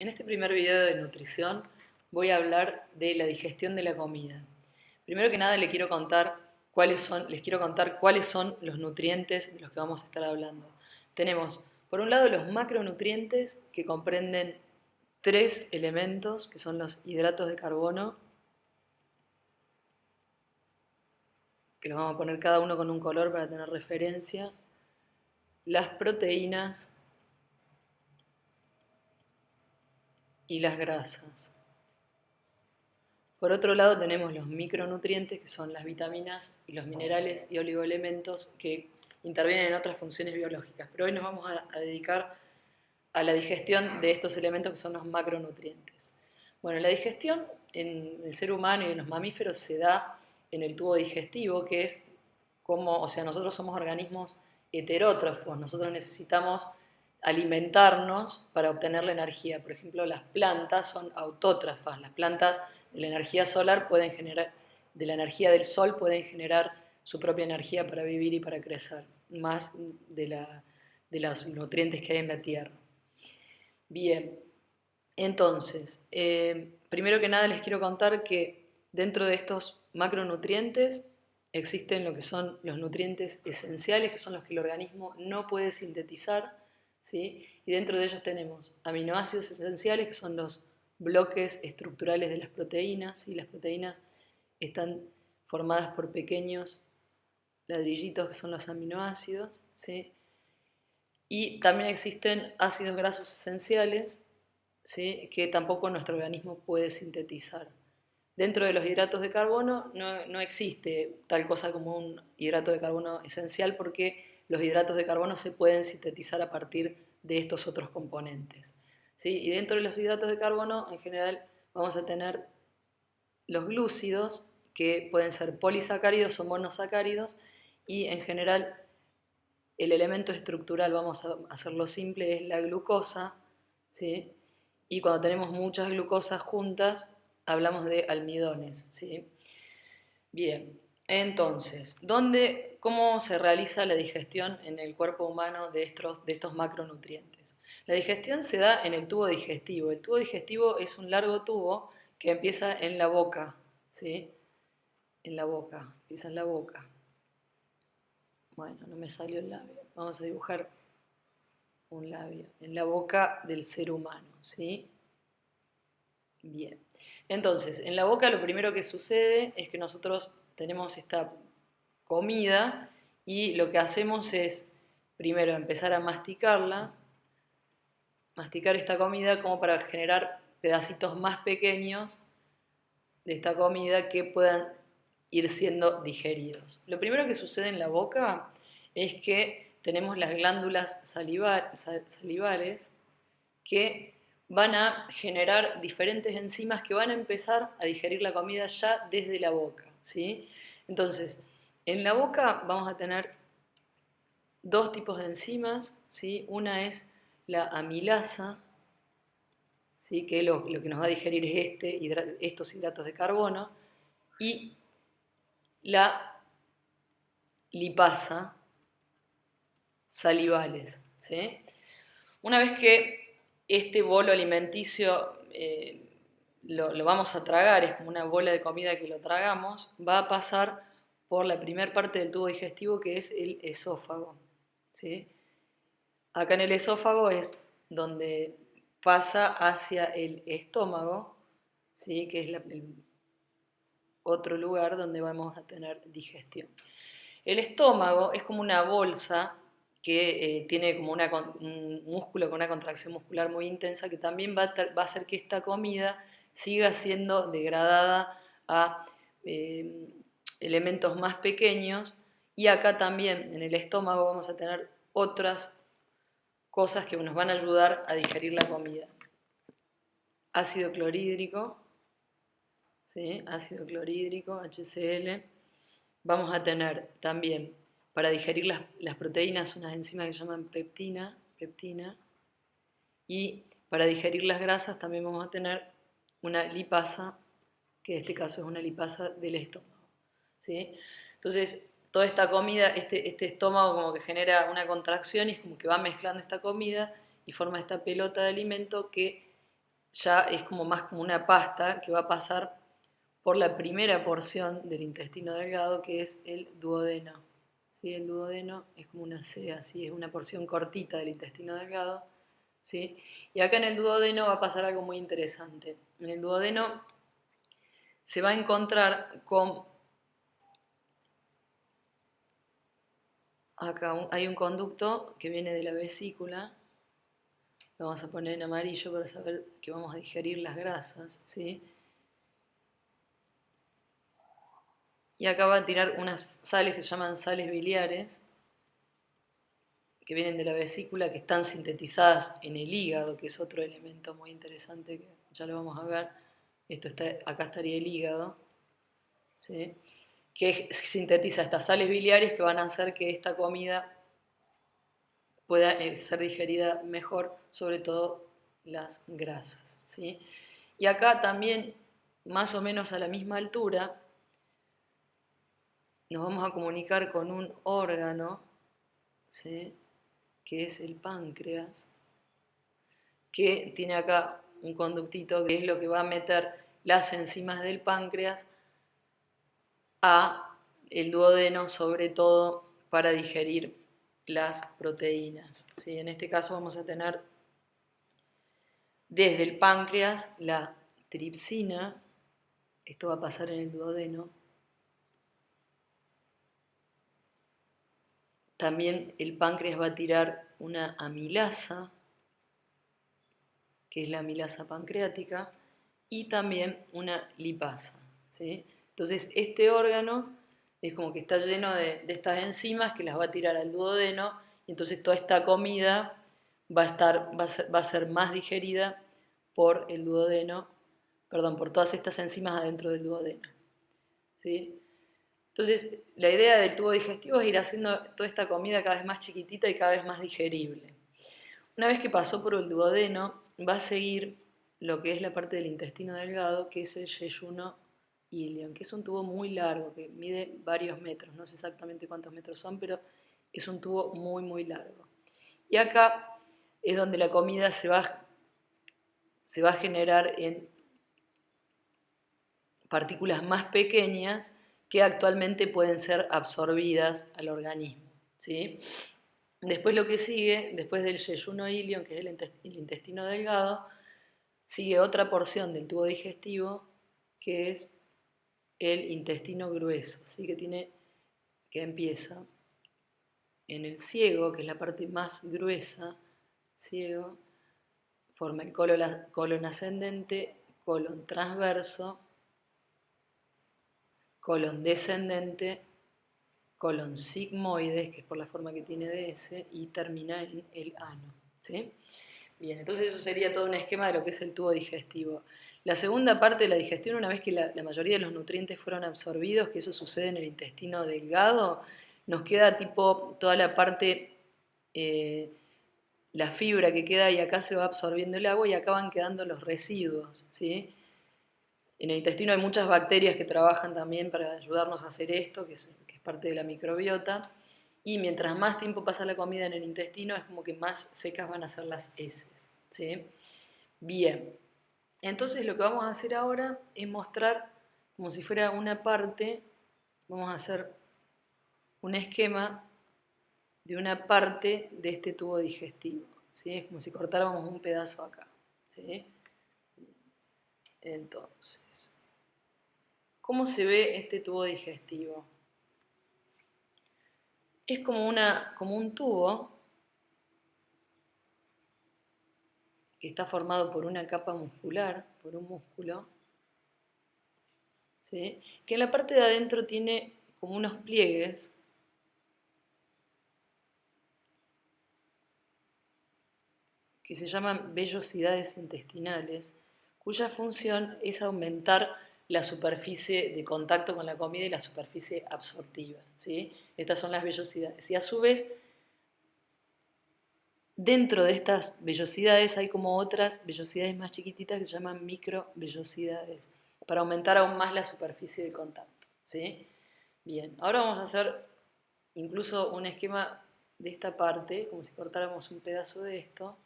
En este primer video de nutrición voy a hablar de la digestión de la comida. Primero que nada les quiero contar cuáles son los nutrientes de los que vamos a estar hablando. Tenemos, por un lado, los macronutrientes que comprenden tres elementos, que son los hidratos de carbono, que los vamos a poner cada uno con un color para tener referencia, las proteínas y las grasas. Por otro lado tenemos los micronutrientes, que son las vitaminas y los minerales y oligoelementos que intervienen en otras funciones biológicas. Pero hoy nos vamos a dedicar a la digestión de estos elementos que son los macronutrientes. Bueno, la digestión en el ser humano y en los mamíferos se da en el tubo digestivo, que es como, o sea, nosotros somos organismos heterótrofos, nosotros necesitamos alimentarnos para obtener la energía. Por ejemplo, las plantas son autótrafas, las plantas de la energía solar pueden generar, de la energía del sol pueden generar su propia energía para vivir y para crecer, más de los nutrientes que hay en la tierra. Bien, entonces, primero que nada les quiero contar que dentro de estos macronutrientes existen lo que son los nutrientes esenciales, que son los que el organismo no puede sintetizar, ¿sí? Y dentro de ellos tenemos aminoácidos esenciales, que son los bloques estructurales de las proteínas, y las proteínas están formadas por pequeños ladrillitos que son los aminoácidos, ¿sí? Y también existen ácidos grasos esenciales, ¿sí? Que tampoco nuestro organismo puede sintetizar. Dentro de los hidratos de carbono no existe tal cosa como un hidrato de carbono esencial porque los hidratos de carbono se pueden sintetizar a partir de estos otros componentes, ¿sí? Y dentro de los hidratos de carbono, en general, vamos a tener los glúcidos, que pueden ser polisacáridos o monosacáridos, y en general el elemento estructural, vamos a hacerlo simple, es la glucosa, ¿sí? Y cuando tenemos muchas glucosas juntas, hablamos de almidones, ¿sí? Bien, entonces, ¿cómo se realiza la digestión en el cuerpo humano de estos macronutrientes? La digestión se da en el tubo digestivo. El tubo digestivo es un largo tubo que empieza en la boca, ¿sí? En la boca, empieza en la boca. Bueno, no me salió el labio. Vamos a dibujar un labio en la boca del ser humano, ¿sí? Bien. Entonces, en la boca lo primero que sucede es que nosotros tenemos esta comida y lo que hacemos es primero empezar a masticar esta comida como para generar pedacitos más pequeños de esta comida que puedan ir siendo digeridos. Lo primero que sucede en la boca es que tenemos las glándulas salivales que van a generar diferentes enzimas que van a empezar a digerir la comida ya desde la boca, ¿sí? Entonces, en la boca vamos a tener dos tipos de enzimas, ¿sí? Una es la amilasa, ¿sí? Que lo que nos va a digerir es estos hidratos de carbono, y la lipasa salivales, ¿sí? Una vez que este bolo alimenticio lo vamos a tragar, es como una bola de comida que lo tragamos, va a pasar por la primera parte del tubo digestivo, que es el esófago, ¿sí? Acá en el esófago es donde pasa hacia el estómago, ¿sí? Que es el otro lugar donde vamos a tener digestión. El estómago es como una bolsa que tiene como un músculo con una contracción muscular muy intensa, que también va a hacer que esta comida siga siendo degradada a elementos más pequeños, y acá también en el estómago vamos a tener otras cosas que nos van a ayudar a digerir la comida. Ácido clorhídrico, ¿sí? Ácido clorhídrico, HCl. Vamos a tener también, para digerir las proteínas, unas enzimas que se llaman peptina, y para digerir las grasas también vamos a tener una lipasa, que en este caso es una lipasa del estómago, ¿sí? Entonces, toda esta comida, este estómago como que genera una contracción y es como que va mezclando esta comida y forma esta pelota de alimento que ya es como más como una pasta que va a pasar por la primera porción del intestino delgado, que es el duodeno. ¿Sí? El duodeno es como una C, así es una porción cortita del intestino delgado. ¿Sí? Y acá en el duodeno va a pasar algo muy interesante. En el duodeno se va a encontrar con... Acá hay un conducto que viene de la vesícula, lo vamos a poner en amarillo para saber que vamos a digerir las grasas, ¿sí? Y acá va a tirar unas sales que se llaman sales biliares, que vienen de la vesícula, que están sintetizadas en el hígado, que es otro elemento muy interesante que ya lo vamos a ver. Acá estaría el hígado, ¿sí? Que sintetiza estas sales biliares que van a hacer que esta comida pueda ser digerida mejor, sobre todo las grasas, ¿sí? Y acá también, más o menos a la misma altura, nos vamos a comunicar con un órgano, ¿sí? Que es el páncreas, que tiene acá un conductito que es lo que va a meter las enzimas del páncreas a el duodeno, sobre todo para digerir las proteínas, ¿sí? En este caso vamos a tener desde el páncreas la tripsina, esto va a pasar en el duodeno. También el páncreas va a tirar una amilasa, que es la amilasa pancreática, y también una lipasa, ¿sí? Entonces este órgano es como que está lleno de estas enzimas que las va a tirar al duodeno, y entonces toda esta comida va a ser más digerida por el duodeno, perdón, por todas estas enzimas adentro del duodeno, ¿sí? Entonces, la idea del tubo digestivo es ir haciendo toda esta comida cada vez más chiquitita y cada vez más digerible. Una vez que pasó por el duodeno, va a seguir lo que es la parte del intestino delgado, que es el yeyuno ilion, que es un tubo muy largo, que mide varios metros, no sé exactamente cuántos metros son, pero es un tubo muy, muy largo. Y acá es donde la comida se va a generar en partículas más pequeñas que actualmente pueden ser absorbidas al organismo, ¿sí? Después lo que sigue, después del yeyuno ilion, que es el intestino delgado, sigue otra porción del tubo digestivo, que es el intestino grueso, ¿sí? Que empieza en el ciego, que es la parte más gruesa, ciego, forma el colon ascendente, colon transverso, colon descendente, colon sigmoides, que es por la forma que tiene de S, y termina en el ano, ¿sí? Bien, entonces eso sería todo un esquema de lo que es el tubo digestivo. La segunda parte de la digestión, una vez que la mayoría de los nutrientes fueron absorbidos, que eso sucede en el intestino delgado, nos queda tipo toda la parte, eh, la fibra que queda y acá se va absorbiendo el agua y acá van quedando los residuos, ¿sí? En el intestino hay muchas bacterias que trabajan también para ayudarnos a hacer esto, que es parte de la microbiota. Y mientras más tiempo pasa la comida en el intestino, es como que más secas van a ser las heces, ¿sí? Bien, entonces lo que vamos a hacer ahora es mostrar como si fuera una parte, vamos a hacer un esquema de una parte de este tubo digestivo, ¿sí? Es como si cortáramos un pedazo acá, ¿sí? Entonces, ¿cómo se ve este tubo digestivo? Es como un tubo que está formado por una capa muscular, por un músculo, ¿sí? Que en la parte de adentro tiene como unos pliegues que se llaman vellosidades intestinales, cuya función es aumentar la superficie de contacto con la comida y la superficie absortiva, ¿sí? Estas son las vellosidades. Y a su vez, dentro de estas vellosidades hay como otras vellosidades más chiquititas que se llaman microvellosidades, para aumentar aún más la superficie de contacto, ¿sí? Bien, ahora vamos a hacer incluso un esquema de esta parte, como si cortáramos un pedazo de esto,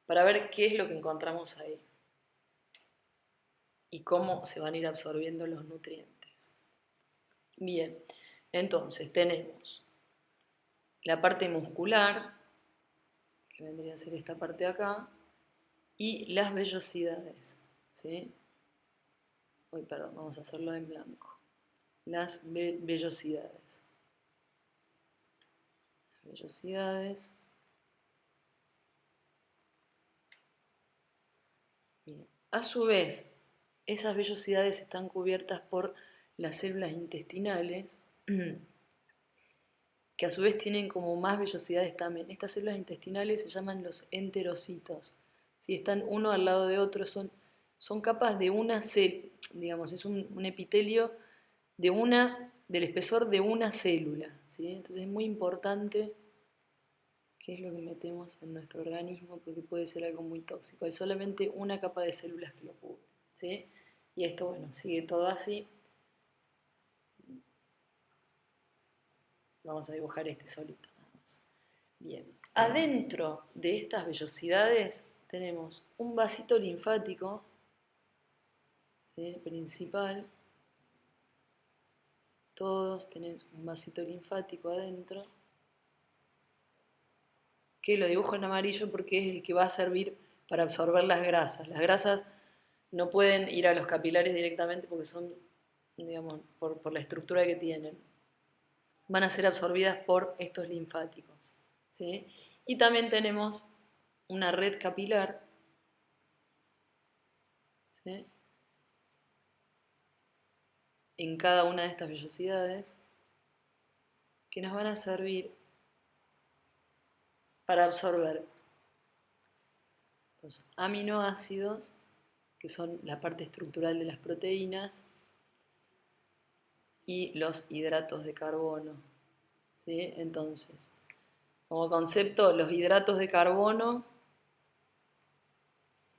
para ver qué es lo que encontramos ahí. y cómo se van a ir absorbiendo los nutrientes. Bien, entonces tenemos la parte muscular, que vendría a ser esta parte de acá, y las vellosidades, ¿sí? Uy, perdón, vamos a hacerlo en blanco. Las vellosidades. Vellosidades. Bien. A su vez, esas vellosidades están cubiertas por las células intestinales, que a su vez tienen como más vellosidades también. Estas células intestinales se llaman los enterocitos. Si están uno al lado de otro, son capas de una célula, digamos, es un epitelio del espesor de una célula, ¿sí? Entonces es muy importante qué es lo que metemos en nuestro organismo, porque puede ser algo muy tóxico. Hay solamente una capa de células que lo cubre, ¿sí? Y esto, bueno, sigue todo así. Vamos a dibujar este solito. Bien, adentro de estas vellosidades tenemos un vasito linfático, ¿sí? Principal. Todos tenés un vasito linfático adentro, que lo dibujo en amarillo porque es el que va a servir para absorber las grasas. Las grasas no pueden ir a los capilares directamente porque son, digamos, por la estructura que tienen. Van a ser absorbidas por estos linfáticos, ¿sí? Y también tenemos una red capilar, ¿sí? En cada una de estas vellosidades que nos van a servir para absorber los aminoácidos, que son la parte estructural de las proteínas, y los hidratos de carbono, ¿sí? Entonces, como concepto, los hidratos de carbono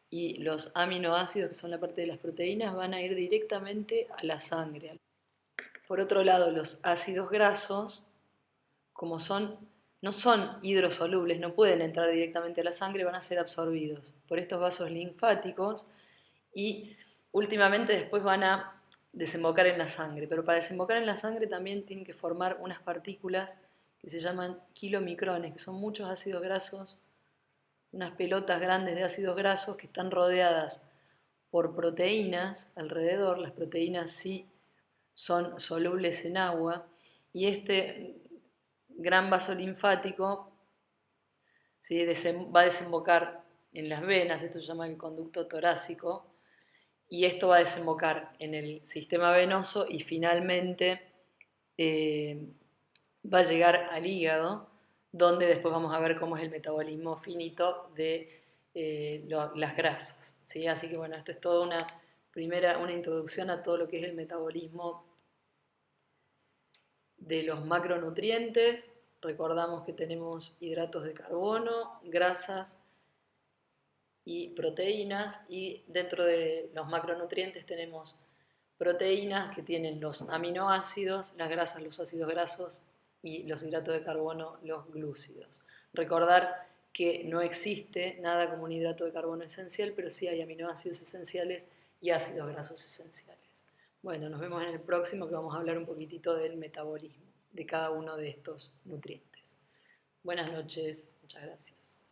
y los aminoácidos, que son la parte de las proteínas, van a ir directamente a la sangre. Por otro lado, los ácidos grasos, como no son hidrosolubles, no pueden entrar directamente a la sangre, van a ser absorbidos por estos vasos linfáticos y últimamente después van a desembocar en la sangre. Pero para desembocar en la sangre también tienen que formar unas partículas que se llaman kilomicrones, que son muchos ácidos grasos, unas pelotas grandes de ácidos grasos que están rodeadas por proteínas alrededor. Las proteínas sí son solubles en agua y este gran vaso linfático, ¿sí? Va a desembocar en las venas, esto se llama el conducto torácico, y esto va a desembocar en el sistema venoso y finalmente va a llegar al hígado, donde después vamos a ver cómo es el metabolismo finito de las grasas, ¿sí? Así que bueno, esto es toda una introducción a todo lo que es el metabolismo de los macronutrientes. Recordamos que tenemos hidratos de carbono, grasas y proteínas, y dentro de los macronutrientes tenemos proteínas que tienen los aminoácidos, las grasas, los ácidos grasos y los hidratos de carbono, los glúcidos. Recordar que no existe nada como un hidrato de carbono esencial, pero sí hay aminoácidos esenciales y ácidos grasos esenciales. Bueno, nos vemos en el próximo, que vamos a hablar un poquitito del metabolismo de cada uno de estos nutrientes. Buenas noches, muchas gracias.